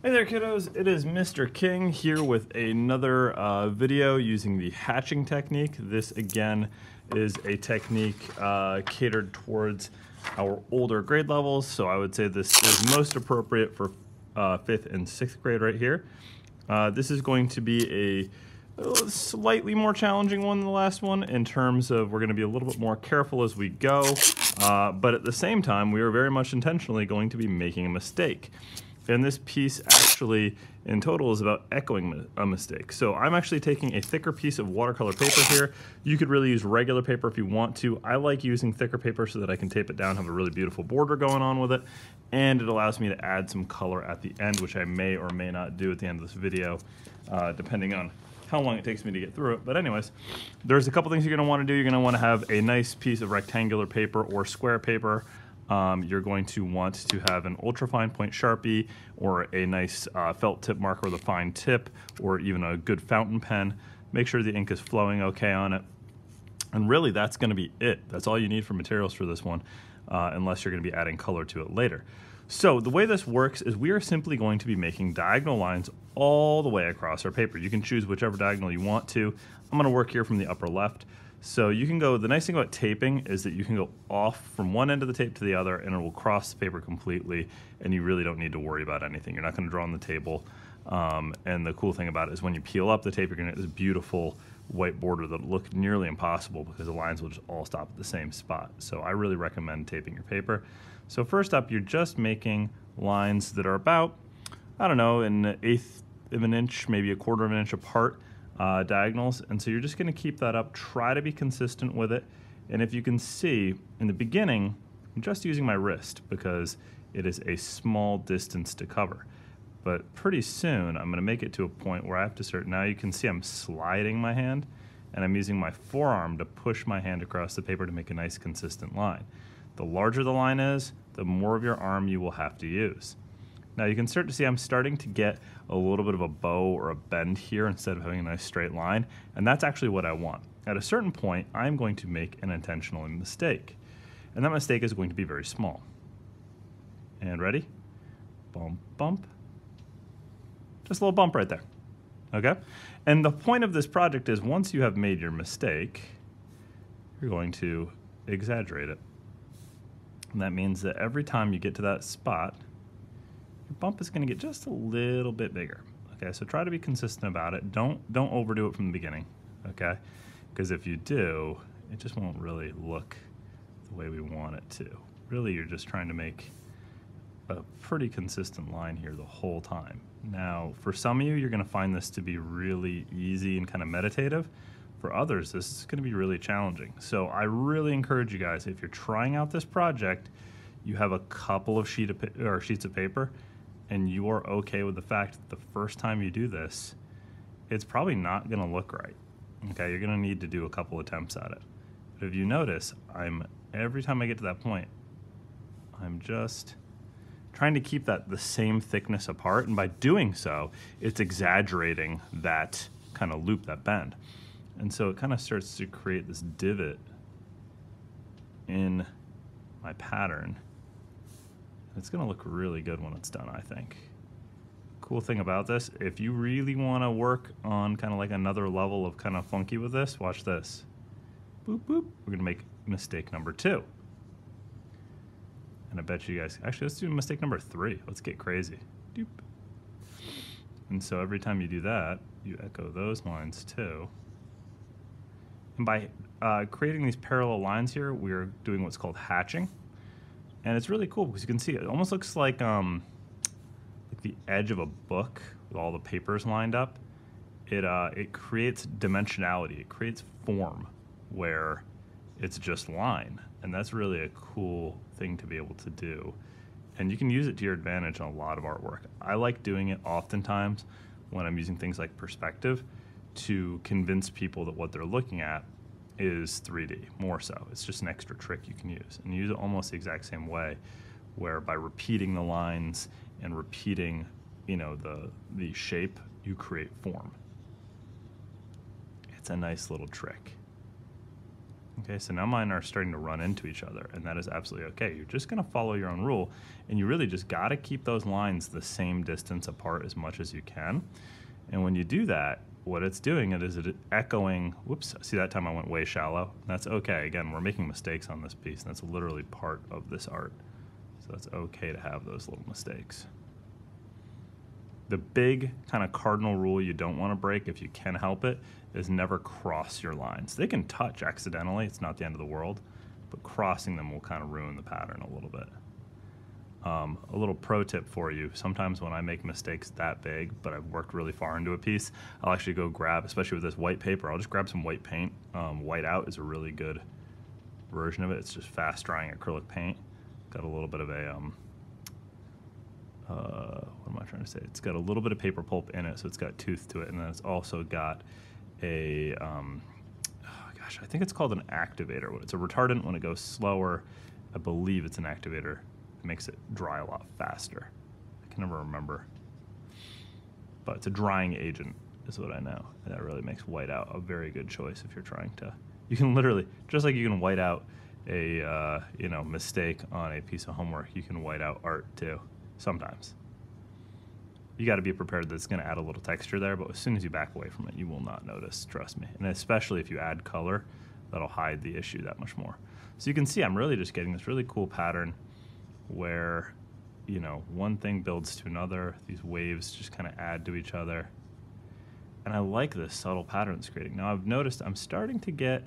Hey there kiddos, it is Mr. King here with another video using the hatching technique. This again is a technique catered towards our older grade levels, so I would say this is most appropriate for 5th and 6th grade right here. This is going to be a slightly more challenging one than the last one in terms of we're going to be a little bit more careful as we go, but at the same time we are very much intentionally going to be making a mistake. And this piece actually, in total, is about echoing a mistake. So I'm actually taking a thicker piece of watercolor paper here. You could really use regular paper if you want to. I like using thicker paper so that I can tape it down, have a really beautiful border going on with it, and it allows me to add some color at the end, which I may or may not do at the end of this video, depending on how long it takes me to get through it. But anyways, there's a couple things you're gonna wanna do. You're gonna wanna have a nice piece of rectangular paper or square paper. You're going to want to have an ultra fine point Sharpie or a nice felt tip marker with a fine tip, or even a good fountain pen. Make sure the ink is flowing okay on it. And really that's gonna be it. That's all you need for materials for this one, unless you're gonna be adding color to it later. So the way this works is we are simply going to be making diagonal lines all the way across our paper. You can choose whichever diagonal you want to. I'm gonna work here from the upper left. So you can go, the nice thing about taping is that you can go off from one end of the tape to the other and it will cross the paper completely, and you really don't need to worry about anything. You're not gonna draw on the table. And the cool thing about it is when you peel up the tape, you're gonna get this beautiful white border that'll look nearly impossible because the lines will just all stop at the same spot. So I really recommend taping your paper. So first up, you're just making lines that are about, I don't know, an eighth of an inch, maybe a quarter of an inch apart. Diagonals, and so you're just going to keep that up, try to be consistent with it. And if you can see in the beginning, I'm just using my wrist because it is a small distance to cover, but pretty soon I'm going to make it to a point where I have to start. Now you can see I'm sliding my hand and I'm using my forearm to push my hand across the paper to make a nice consistent line. The larger the line is, the more of your arm you will have to use. Now you can start to see I'm starting to get a little bit of a bow or a bend here instead of having a nice straight line, and that's actually what I want. At a certain point, I'm going to make an intentional mistake, and that mistake is going to be very small. And ready? Bump, bump. Just a little bump right there, okay? And the point of this project is once you have made your mistake, you're going to exaggerate it. And that means that every time you get to that spot, your bump is going to get just a little bit bigger. Okay, so try to be consistent about it. Don't overdo it from the beginning, okay? Because if you do, it just won't really look the way we want it to. Really, you're just trying to make a pretty consistent line here the whole time. Now, for some of you, you're going to find this to be really easy and kind of meditative. For others, this is going to be really challenging. So I really encourage you guys, if you're trying out this project, you have a couple of sheets of paper, and you are okay with the fact that the first time you do this, it's probably not gonna look right. Okay, you're gonna need to do a couple attempts at it. But if you notice, every time I get to that point, I'm just trying to keep the same thickness apart, and by doing so, it's exaggerating that kind of loop, that bend. And so it kind of starts to create this divot in my pattern. It's gonna look really good when it's done, I think. Cool thing about this, if you really wanna work on kind of like another level of kind of funky with this, watch this. Boop, boop. We're gonna make mistake number 2. And I bet you guys, actually let's do mistake number 3. Let's get crazy. Doop. And so every time you do that, you echo those lines too. And by creating these parallel lines here, we're doing what's called hatching. And it's really cool because you can see it almost looks like the edge of a book with all the papers lined up. It creates dimensionality. It creates form where it's just line. And that's really a cool thing to be able to do. And you can use it to your advantage in a lot of artwork. I like doing it oftentimes when I'm using things like perspective to convince people that what they're looking at is 3D, more so. It's just an extra trick you can use. And use it almost the exact same way, where by repeating the lines and repeating, the shape, you create form. It's a nice little trick. Okay, so now mine are starting to run into each other, and that is absolutely okay. You're just gonna follow your own rule, and you really just gotta keep those lines the same distance apart as much as you can. And when you do that, what it's doing is it echoing, whoops, see that time I went way shallow? That's okay. Again, we're making mistakes on this piece, and that's literally part of this art. So it's okay to have those little mistakes. The big kind of cardinal rule you don't want to break if you can help it is never cross your lines. They can touch accidentally, it's not the end of the world, but crossing them will kind of ruin the pattern a little bit. A little pro tip for you, sometimes when I make mistakes that big, but I've worked really far into a piece, I'll actually go grab, especially with this white paper, I'll just grab some white paint. White out is a really good version of it. It's just fast drying acrylic paint. Got a little bit of a, what am I trying to say? It's got a little bit of paper pulp in it, so it's got tooth to it, and then it's also got a, gosh, I think it's called an activator. It's a retardant when it goes slower. I believe it's an activator. It makes it dry a lot faster. I can never remember. But it's a drying agent is what I know. And that really makes white out a very good choice if you're trying to, you can literally, just like you can white out a mistake on a piece of homework, you can white out art too, sometimes. You got to be prepared that it's going to add a little texture there, but as soon as you back away from it, you will not notice, trust me. And especially if you add color, that'll hide the issue that much more. So you can see I'm really just getting this really cool pattern where, one thing builds to another, these waves just kind of add to each other. And I like this subtle pattern it's creating. Now I've noticed I'm starting to get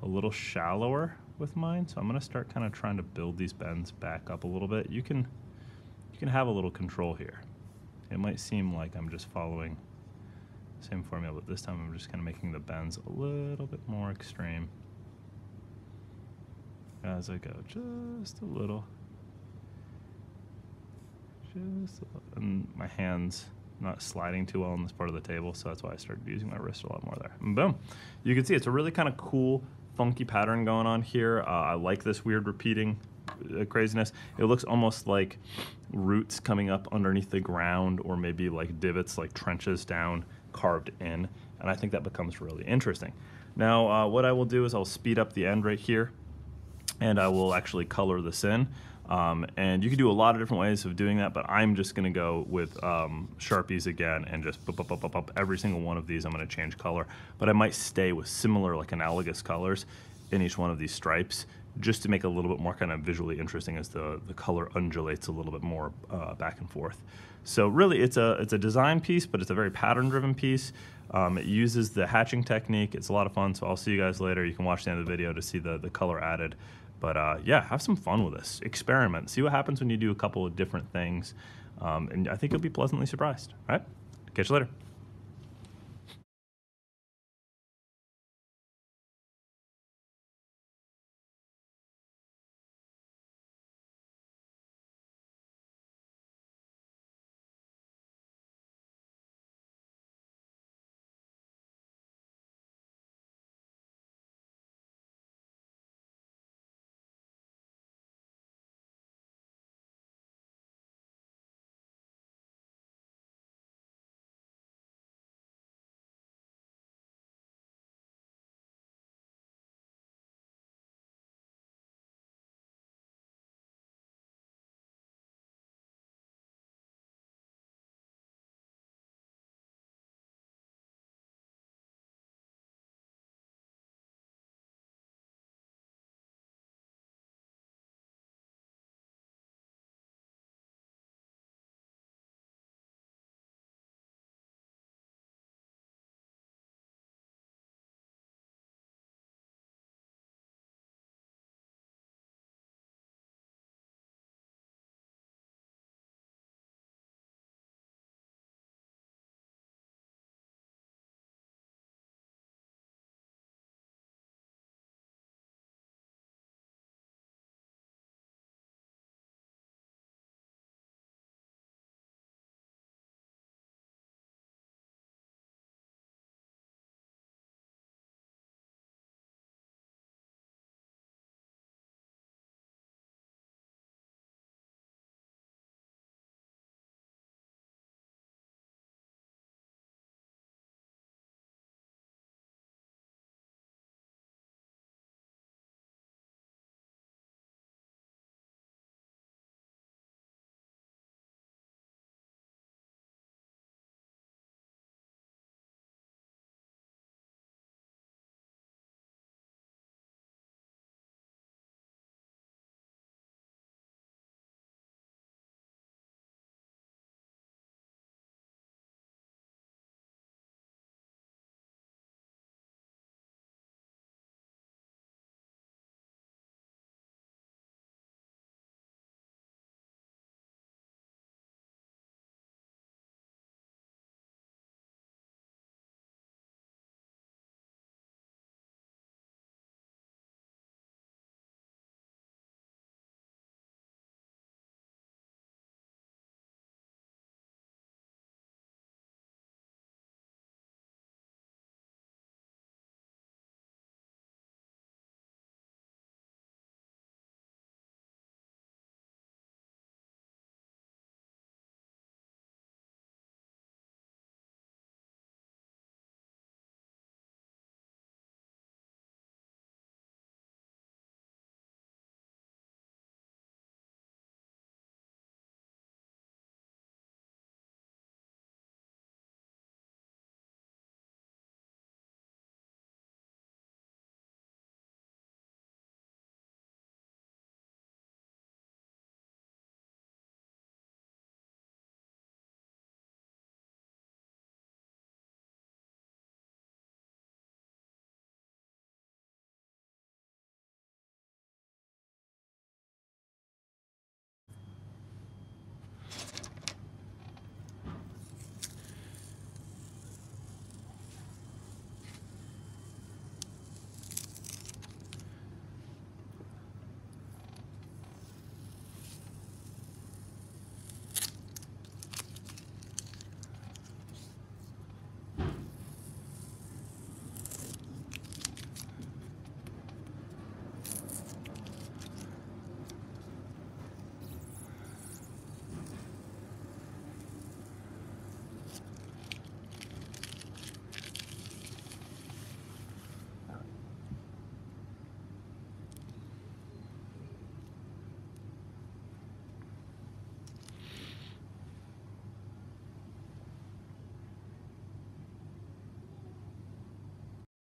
a little shallower with mine, so I'm going to start kind of trying to build these bends back up a little bit. You can have a little control here. It might seem like I'm just following the same formula, but this time I'm just kind of making the bends a little bit more extreme as I go, just a little. And my hand's not sliding too well on this part of the table, so that's why I started using my wrist a lot more there. And boom. You can see it's a really kind of cool, funky pattern going on here. I like this weird repeating craziness. It looks almost like roots coming up underneath the ground, or maybe like divots, like trenches down, carved in, and I think that becomes really interesting. Now, what I will do is I'll speed up the end right here, and I will actually color this in. And you can do a lot of different ways of doing that, but I'm just going to go with Sharpies again and just every single one of these I'm going to change color. But I might stay with similar, like analogous colors in each one of these stripes, just to make it a little bit more kind of visually interesting as the color undulates a little bit more back and forth. So really it's a design piece, but it's a very pattern-driven piece. It uses the hatching technique. It's a lot of fun, so I'll see you guys later. You can watch the end of the video to see the color added. But yeah, have some fun with this. Experiment. See what happens when you do a couple of different things. And I think you'll be pleasantly surprised. All right? Catch you later.